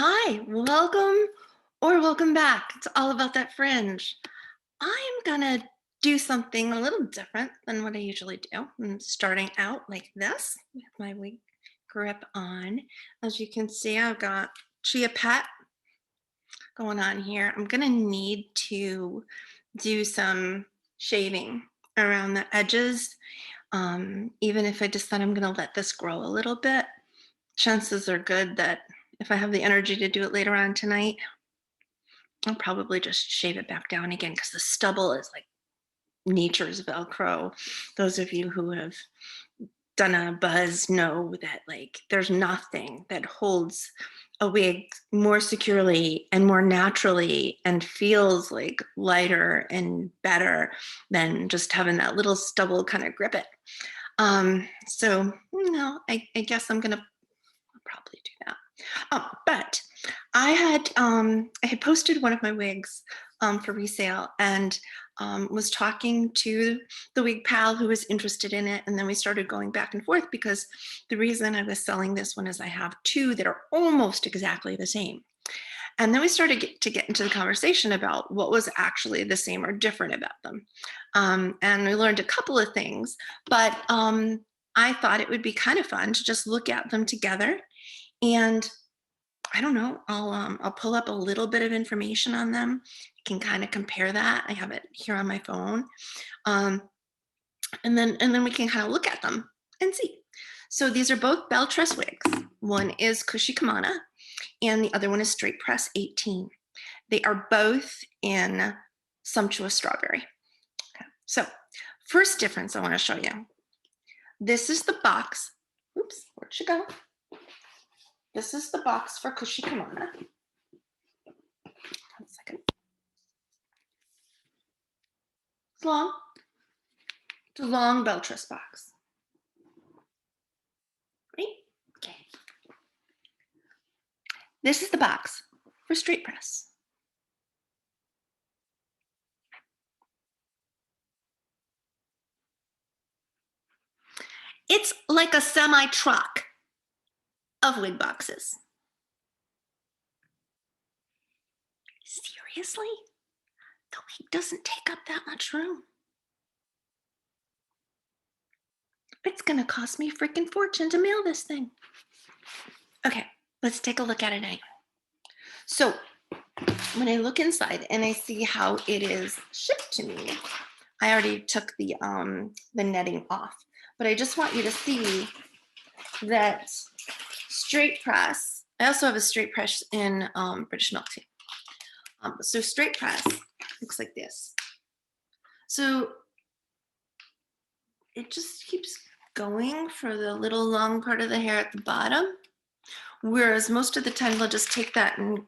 Hi, welcome back. It's all about that fringe. I'm gonna do something a little different than what I usually do. I'm starting out like this with my wig grip on. As you can see, I've got Chia Pet going on here. I'm gonna need to do some shaving around the edges. Even if I decide I'm gonna let this grow a little bit, chances are good that if I have the energy to do it later on tonight, I'll probably just shave it back down again because the stubble is like nature's Velcro. Those of you who have done a buzz know that like there's nothing that holds a wig more securely and more naturally and feels like lighter and better than just having that little stubble kind of grip it. I guess I'm gonna probably do that. But I had posted one of my wigs for resale and was talking to the wig pal who was interested in it, and then we started going back and forth because the reason I was selling this one is I have two that are almost exactly the same. And then we started to get into the conversation about what was actually the same or different about them. And we learned a couple of things, but I thought it would be kind of fun to just look at them together. And I don't know, I'll pull up a little bit of information on them. You can kind of compare that. I have it here on my phone. Um, and then we can kind of look at them and see. So these are both BelleTress wigs. One is Kushikamana and the other one is Straight Press 18. They are both in Sumptuous Strawberry. Okay. So first difference I want to show you. This is the box. Oops, where'd she go? This is the box for Kushikamana. 1 second. It's long. It's a long BelleTress box. Right? Okay. This is the box for Straight Press. It's like a semi-truck of wig boxes. Seriously? The wig doesn't take up that much room. It's gonna cost me a freaking fortune to mail this thing. Okay, let's take a look at it anyway. So when I look inside and I see how it is shipped to me, I already took the netting off, but I just want you to see that Straight Press. I also have a Straight Press in British milk tea. So Straight Press looks like this. So it just keeps going for the little long part of the hair at the bottom, whereas most of the time they'll just take that and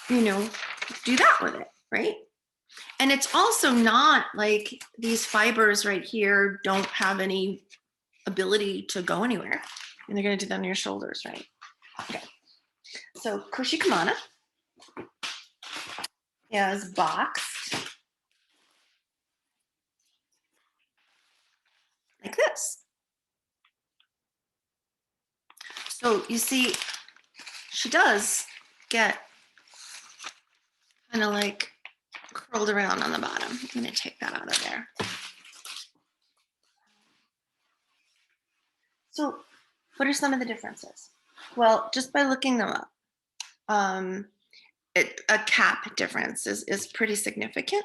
do that with it, right? And it's also not like these fibers right here don't have any ability to go anywhere. And they're going to do that on your shoulders, right? Okay. So Kushikamana is boxed like this. So you see, she does get kind of like curled around on the bottom. I'm going to take that out of there. So what are some of the differences? Well, just by looking them up, a cap difference is pretty significant.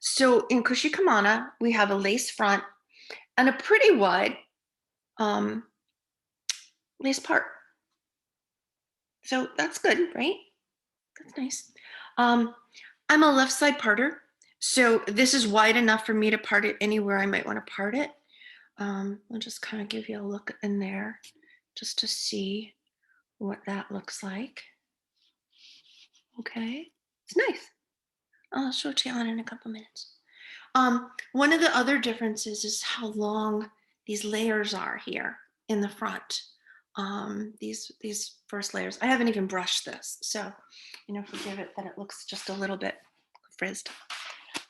So in Kushikamana, we have a lace front and a pretty wide lace part. So that's good, right? That's nice. I'm a left side parter, so this is wide enough for me to part it anywhere I might want to part it. I'll just kind of give you a look in there just to see what that looks like. Okay, it's nice. I'll show it to you on in a couple minutes. One of the other differences is how long these layers are here in the front. These first layers. I haven't even brushed this, so forgive it that it looks just a little bit frizzed.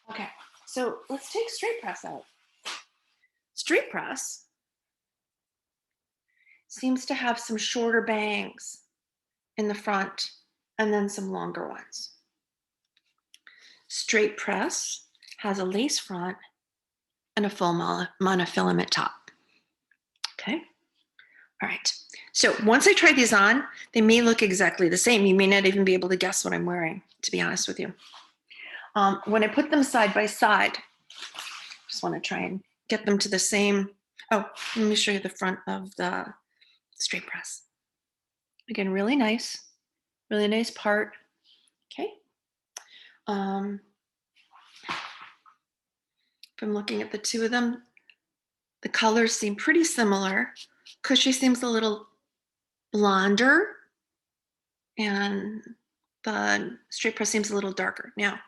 Okay, so let's take Straight Press out. Straight Press seems to have some shorter bangs in the front and then some longer ones. Straight press has a lace front and a full monofilament top. Okay. All right. So once I try these on, they may look exactly the same. You may not even be able to guess what I'm wearing, to be honest with you. When I put them side by side, just want to try and get them to the same. Oh, let me show you the front of the straight press. Again, really nice part. Okay. If I'm looking at the two of them, the colors seem pretty similar. Cushy seems a little blonder, and the straight press seems a little darker. Now,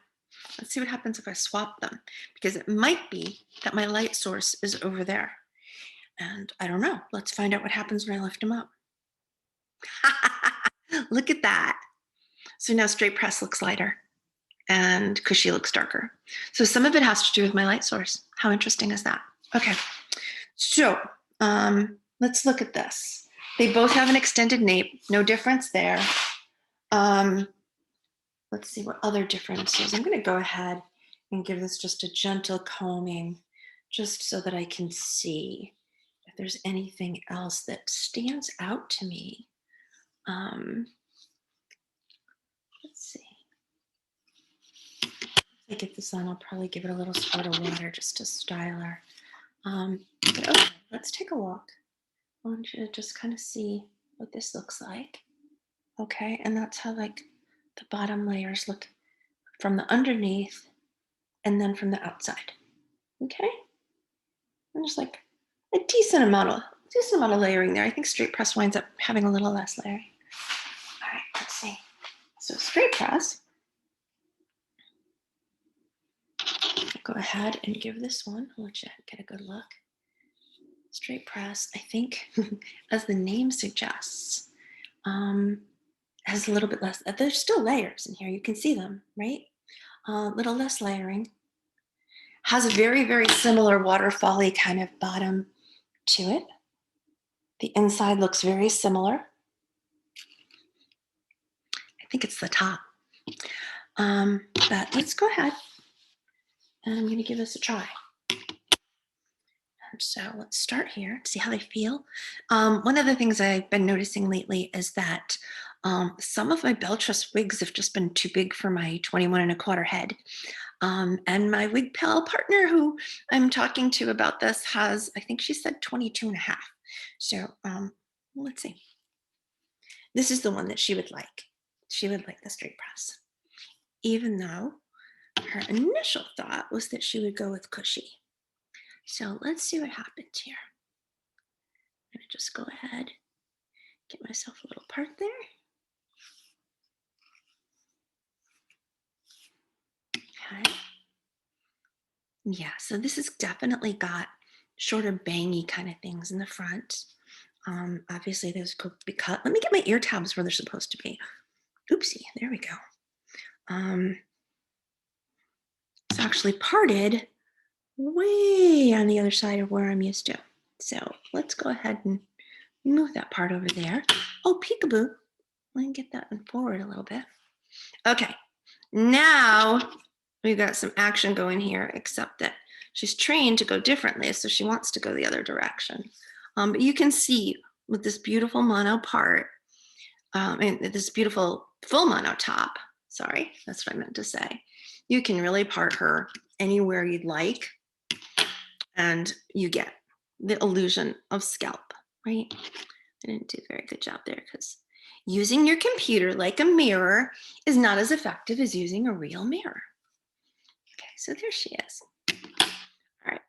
let's see what happens if I swap them, because it might be that my light source is over there. And I don't know. Let's find out what happens when I lift them up. Look at that. So now straight press looks lighter and cushy looks darker. So some of it has to do with my light source. How interesting is that? Okay. So let's look at this. They both have an extended nape. No difference there. Let's see what other differences. I'm going to go ahead and give this just a gentle combing, just so that I can see if there's anything else that stands out to me. Let's see. If I get this on, I'll probably give it a little squirt of water just to style her. But okay, let's take a look. I want you to just kind of see what this looks like. Okay, and that's how like the bottom layers look from the underneath and then from the outside. Okay, and just like a decent amount of layering there. I think straight press winds up having a little less layering. All right, let's see. So straight press. Go ahead and give this one. I'll let you get a good look. Straight press, I think, as the name suggests, has a little bit less. There's still layers in here. You can see them, right? A little less layering. Has a very, very similar waterfall-y kind of bottom to it. The inside looks very similar. I think it's the top. But let's go ahead and I'm going to give this a try. And so let's start here to see how they feel. One of the things I've been noticing lately is that some of my BelleTress wigs have just been too big for my 21¼ head. And my wig pal partner who I'm talking to about this has, I think she said 22½. So let's see. This is the one that she would like. She would like the straight press, even though her initial thought was that she would go with cushy. So let's see what happens here. I'm gonna just go ahead, get myself a little part there. Okay. Yeah, so this has definitely got shorter bangy kind of things in the front. Obviously those could be cut. Let me get my ear tabs where they're supposed to be. Oopsie, there we go. It's actually parted way on the other side of where I'm used to. So let's go ahead and move that part over there. Oh, peekaboo. Let me get that one forward a little bit. Okay, now we've got some action going here, except that she's trained to go differently, so she wants to go the other direction. But you can see with this beautiful mono part, and this beautiful full mono top, sorry, that's what I meant to say. You can really part her anywhere you'd like, and you get the illusion of scalp, right? I didn't do a very good job there because using your computer like a mirror is not as effective as using a real mirror. Okay, so there she is. All right,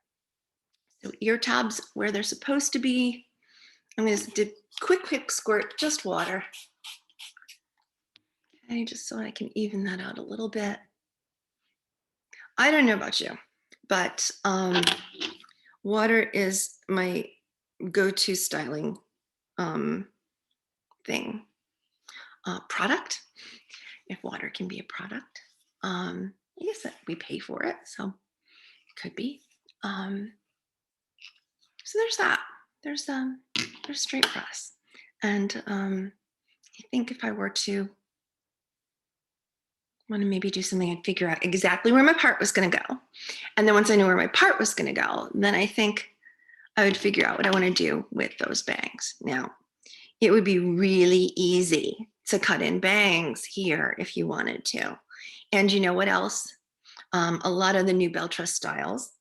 so ear tabs where they're supposed to be. I'm going to do quick squirt, just water. Okay, just so I can even that out a little bit. I don't know about you, but water is my go-to styling thing. Product, if water can be a product. I guess that we pay for it, so it could be. So there's that. There's straight press, and I think if I were to want to maybe do something and figure out exactly where my part was going to go. And then once I knew where my part was going to go, then I think I would figure out what I want to do with those bangs. Now, it would be really easy to cut in bangs here if you wanted to. And you know what else? A lot of the new BelleTress styles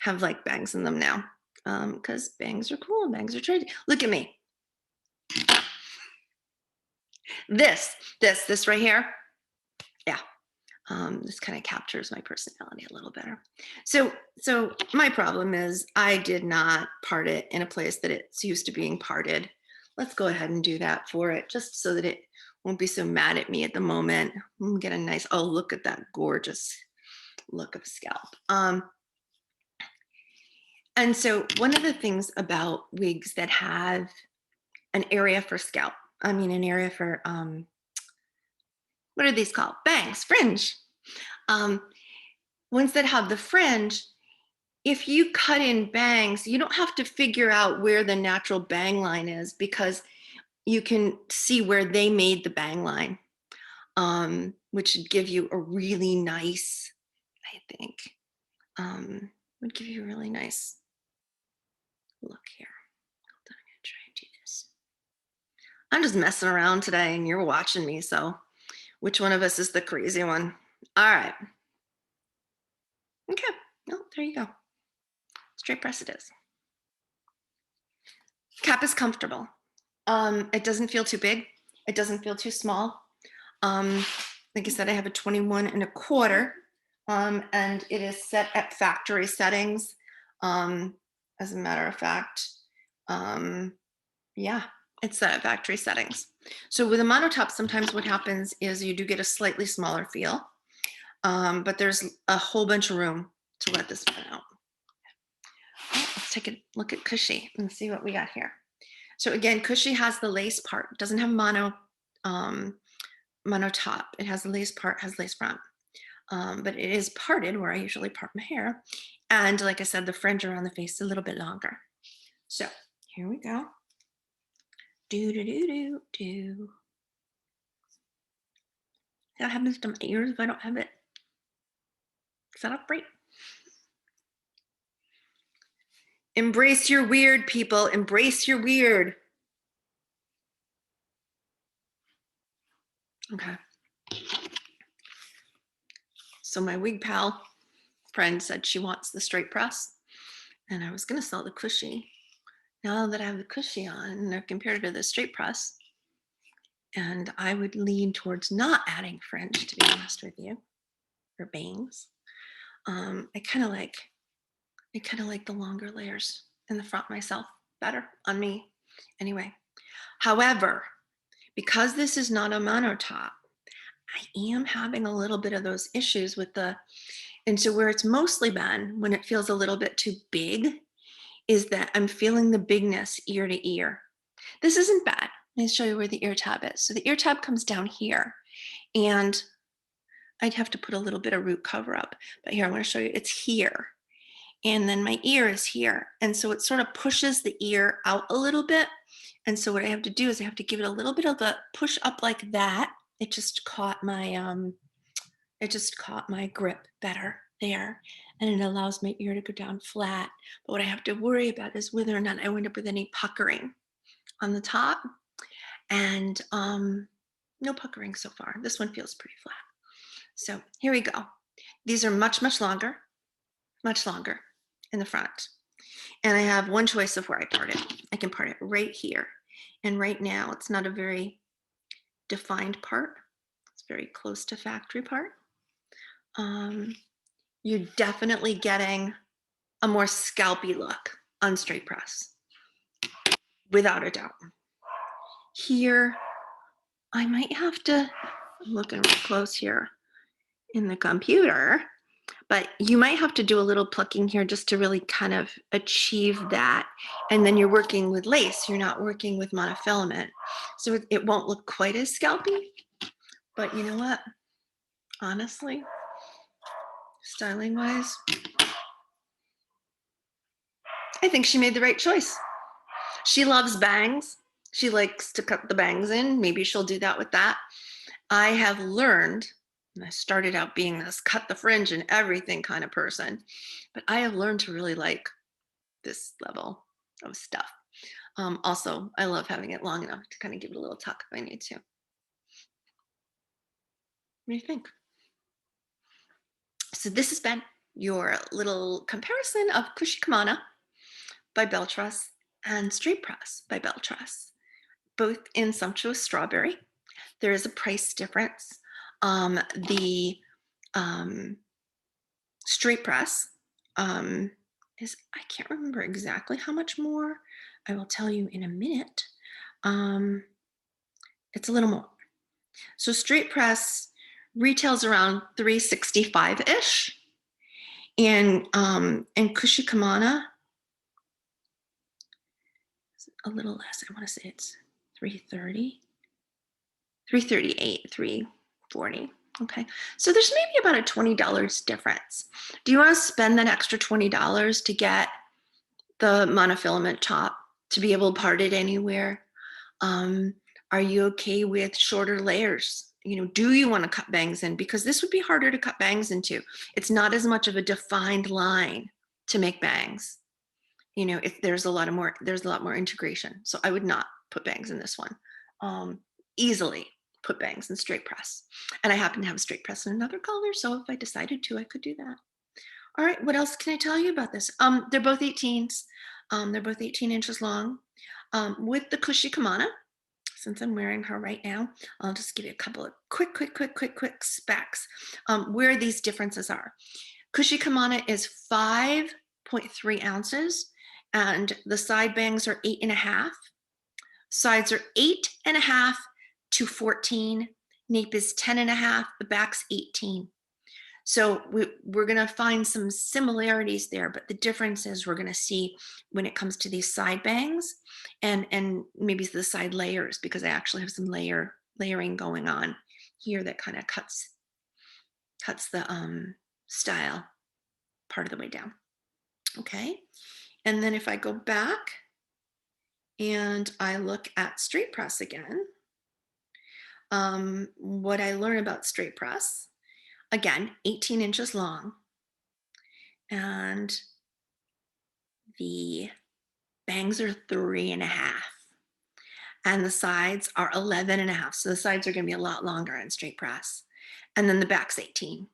have like bangs in them now, because bangs are cool, bangs are trendy. Look at me. This right here. Yeah. This kind of captures my personality a little better. So my problem is I did not part it in a place that it's used to being parted. Let's go ahead and do that for it, just so that it won't be so mad at me at the moment. We'll get a nice, oh, look at that gorgeous look of scalp. And so one of the things about wigs that have an area for scalp, I mean, an area for, what are these called? Bangs, fringe. Ones that have the fringe, if you cut in bangs, you don't have to figure out where the natural bang line is, because you can see where they made the bang line, which would give you a really nice, I think, would give you a really nice look here. Hold on, I'm gonna try and do this. I'm just messing around today and you're watching me, so which one of us is the crazy one? All right. Okay, oh, there you go. Straight press it is. Cap is comfortable. It doesn't feel too big. It doesn't feel too small. Like I said, I have a 21 1/4, and it is set at factory settings. As a matter of fact, yeah, it's set at factory settings. So with a monotop, sometimes what happens is you do get a slightly smaller feel, but there's a whole bunch of room to let this one out. Oh, let's take a look at Cushy and see what we got here. So again, Cushy has the lace part. It doesn't have mono top. It has the lace part, has lace front. But it is parted where I usually part my hair. And like I said, the fringe around the face is a little bit longer. So here we go. Do, do, do, do, do. That happens to my ears if I don't have it set up right. Embrace your weird, people. Embrace your weird. Okay. So my wig pal friend said she wants the straight press, and I was going to sell the Cushy. Now that I have the Cushy on, and they're compared to the straight press, and I would lean towards not adding fringe, to be honest with you, or bangs. I kind of like the longer layers in the front myself better on me. Anyway, however, because this is not a monotop, I am having a little bit of those issues with the, and so where it's mostly been when it feels a little bit too big is that I'm feeling the bigness ear to ear. This isn't bad. Let me show you where the ear tab is. So the ear tab comes down here, and I'd have to put a little bit of root cover up, but here, I want to show you, it's here. And then my ear is here. And so it sort of pushes the ear out a little bit. And so what I have to do is I have to give it a little bit of a push up like that. It just caught my grip better there. And it allows my ear to go down flat. But what I have to worry about is whether or not I wind up with any puckering on the top. And no puckering so far. This one feels pretty flat. So here we go. These are much longer in the front. And I have one choice of where I part it. I can part it right here. And right now it's not a very defined part. It's very close to factory part. You're definitely getting a more scalpy look on straight press, without a doubt. Here, I might have to, I'm looking real close here in the computer, but you might have to do a little plucking here just to really kind of achieve that. And then you're working with lace, you're not working with monofilament. So it won't look quite as scalpy, but you know what? Honestly, styling wise, I think she made the right choice. She loves bangs. She likes to cut the bangs in. Maybe she'll do that with that. I have learned And I started out being this cut the fringe and everything kind of person, but I have learned to really like this level of stuff. Also, I love having it long enough to kind of give it a little tuck if I need to. What do you think? So this has been your little comparison of Kushikamana by BelleTress and Straight Press by BelleTress, both in Sumptuous Strawberry. There is a price difference. The Straight Press is, I can't remember exactly how much more. I will tell you in a minute. It's a little more. So Straight Press retails around $365-ish, and Kushikamana is a little less. I want to say it's $330, $338, $340. Okay, so there's maybe about a $20 difference. Do you want to spend that extra $20 to get the monofilament top to be able to part it anywhere? Are you okay with shorter layers? You know, do you want to cut bangs in? Because this would be harder to cut bangs into. It's not as much of a defined line to make bangs. You know, if there's a lot more integration. So I would not put bangs in this one. Easily put bangs in Straight Press. And I happen to have a Straight Press in another color, so if I decided to, I could do that. All right, what else can I tell you about this? They're both 18s. They're both 18 inches long. With the Kushikamana, since I'm wearing her right now, I'll just give you a couple of quick specs where these differences are. Kushikamana is 5.3 ounces, and the side bangs are 8.5. Sides are 8.5 to 14. Nape is 10.5. The back's 18. So we're going to find some similarities there, but the differences we're going to see when it comes to these side bangs and maybe the side layers, because I actually have some layering going on here that kind of cuts the style part of the way down. Okay, and then if I go back and I look at Straight Press again, what I learn about Straight Press, again, 18 inches long, and the bangs are 3.5, and the sides are 11.5. So the sides are going to be a lot longer in Straight Press, and then the back's 18.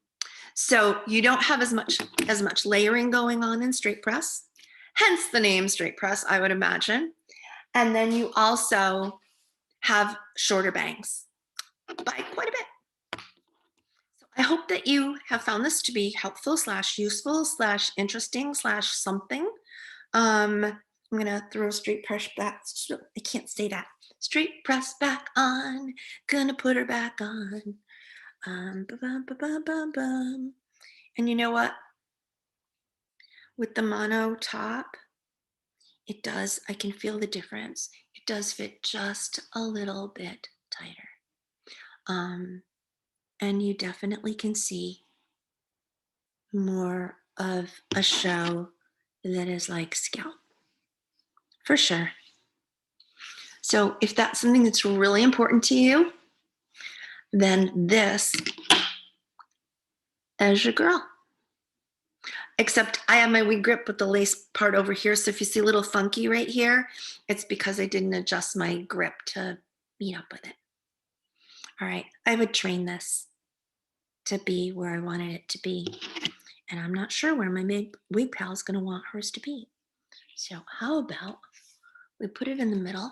So you don't have as much layering going on in Straight Press, hence the name Straight Press, I would imagine. And then you also have shorter bangs by quite a bit. So I hope that you have found this to be helpful / useful / interesting / something. I'm gonna throw Straight Press back. I can't say that. Straight Press back on. Gonna put her back on. And you know what? With the mono top, it does, I can feel the difference. It does fit just a little bit tighter. And you definitely can see more of a show that is like scalp, for sure. So if that's something that's really important to you, then this is your girl. Except I have my wig grip with the lace part over here. So if you see a little funky right here, it's because I didn't adjust my grip to meet up with it. All right, I would train this to be where I wanted it to be. And I'm not sure where my wig pal is going to want hers to be. So how about we put it in the middle,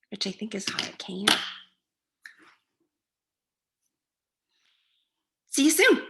which I think is how it came. See you soon.